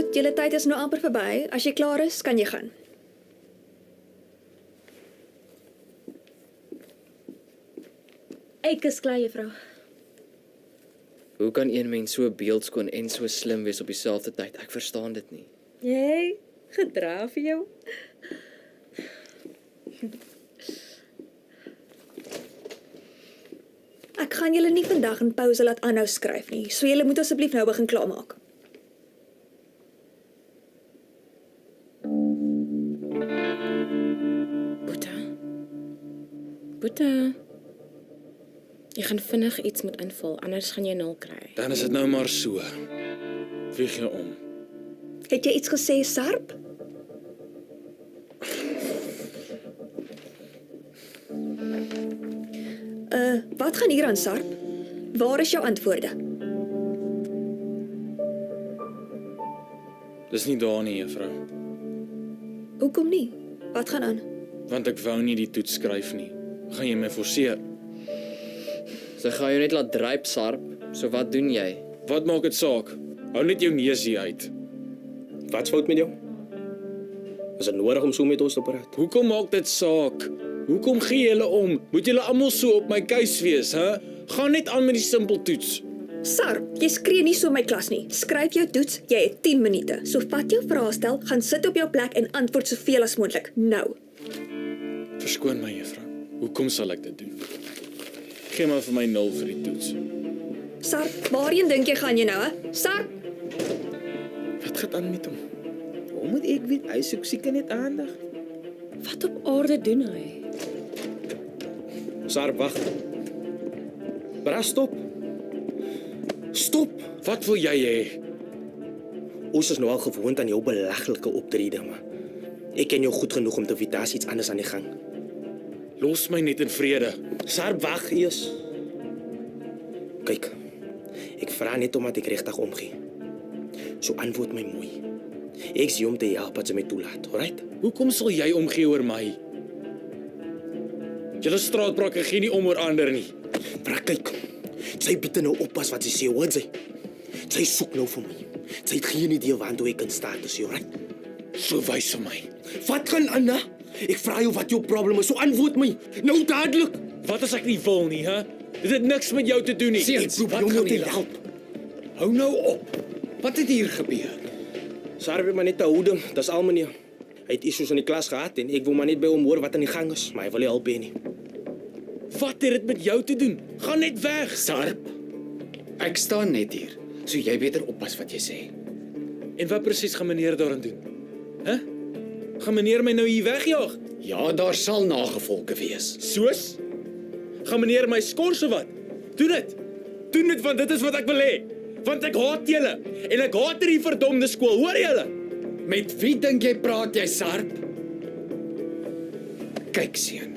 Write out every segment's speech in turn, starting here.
Goed, julle tyd is nou amper verby. As jy klaar is, kan jy gaan. Ek is klaar, juffrou. Hoe kan een mens so beeldskoon en so slim wees op dieselfde tyd? Ek verstaan dit nie. Jy gedra vir jou. Ek gaan julle nie vandag in pouse laat aanhou skryf nie, so julle moet asseblief nou begin klaarmaak. Boeta. Jy gaan vinnig iets moet invul, anders gaan jy 0 kry. Dan is dit nou maar so. Vlieg jy om. Het jy iets gesê, Sarp? Wat gaan hier aan, Sarp? Waar is jou antwoorde? Dis nie daar nie, juffrou. Hoekom nie? Wat gaan aan? Want ek wou nie die toets skryf nie. Gaan jy my forceer? Sy gaan jou net laat dryp, Sarp. So wat doen jy? Wat maak dit saak? Hou net jou neus hier uit. Wat's fout met jou? Is dit nodig om so met ons te praat? Hoekom maak dit saak? Hoekom gee julle om? Moet julle almal so op my keus wees, hè? Gaan net aan met die simpel toets. Sarp, jy skree nie so in my klas nie. Skryf jou toets, jy het 10 minute. So vat jou vraestel, gaan sit op jou plek en antwoord soveel as moontlik. Nou. Verskoon my, juffrou. Hoekom sal ek dit doen? Gee maar vir my 0 vir die toets. Sarp, waarheen dink jy gaan jy nou, hè? Sarp! Wat gaan aan met hom? Hoe moet ek weet? Hy soek seker net aandag. Wat op aarde doen hy? Sarp, wag. Bra, stop. Stop! Wat wil jy hê? Ons is nou al gewoond aan jou belaglike optrede, maar ek ken jou goed genoeg om te weet daar's iets anders aan die gang. Los my net in vrede. Sarp, wag eers. Kyk, ek vra net omdat ek regtig omgee. So antwoord my mooi. Ek sien om te help as jy my toelaat, alright? Hoekom sal jy omgee oor my? Julle straatbrake gee nie om oor ander nie. Bra, kyk. Sy bied nou oppas wat sy sê, hoor sy. Sy soek nou vir my. Sy het geen idee waartoe ek kan staan te sê, alright? So wys vir my. Wat gaan aan, hè? Ek vra jou wat jou probleem is, so antwoord my. Nou dadelik. Wat as ek nie wil nie, hè? Dit het niks met jou te doen nie. Ek probeer jou net help. Hou nou op. Wat het hier gebeur? Sarp het maar net te houding, dis al meneer. Hy het issues in die klas gehad en ek wil maar net by hom hoor wat aan die gang is, maar hy wil nie help nie. Wat het dit met jou te doen? Gaan net weg. Sarp, ek staan net hier, so jy beter oppas wat jy sê. En wat presies gaan meneer daarin doen? Hæ? Gaan meneer my nou hier wegjaag? Ja, daar sal nagevolge wees. Soos? Gaan meneer my skors of wat? Doen dit. Doen dit, want dit is wat ek wil hê. Want ek haat julle en ek haat hierdie verdomde skool. Hoor julle? Met wie dink jy praat jy, Sarp? Kyk, seun.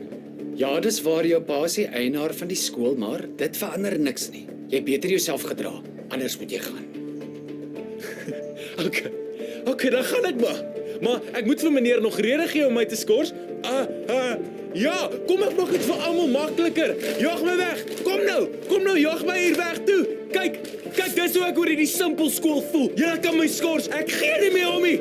Ja, dis waar jou pa is die eienaar van die skool, maar dit verander niks nie. Jy beter jouself gedra, anders moet jy gaan. Okay, dan gaan ek maar. Maar ek moet vir meneer nog rede gee om my te skors. Ja, kom ek maak dit vir almal makliker. Jaag my weg. Kom nou, jaag my hier weg toe. Kyk, dis hoe ek oor hierdie simpel skool voel. Julle kan my skors. Ek gee nie meer om nie.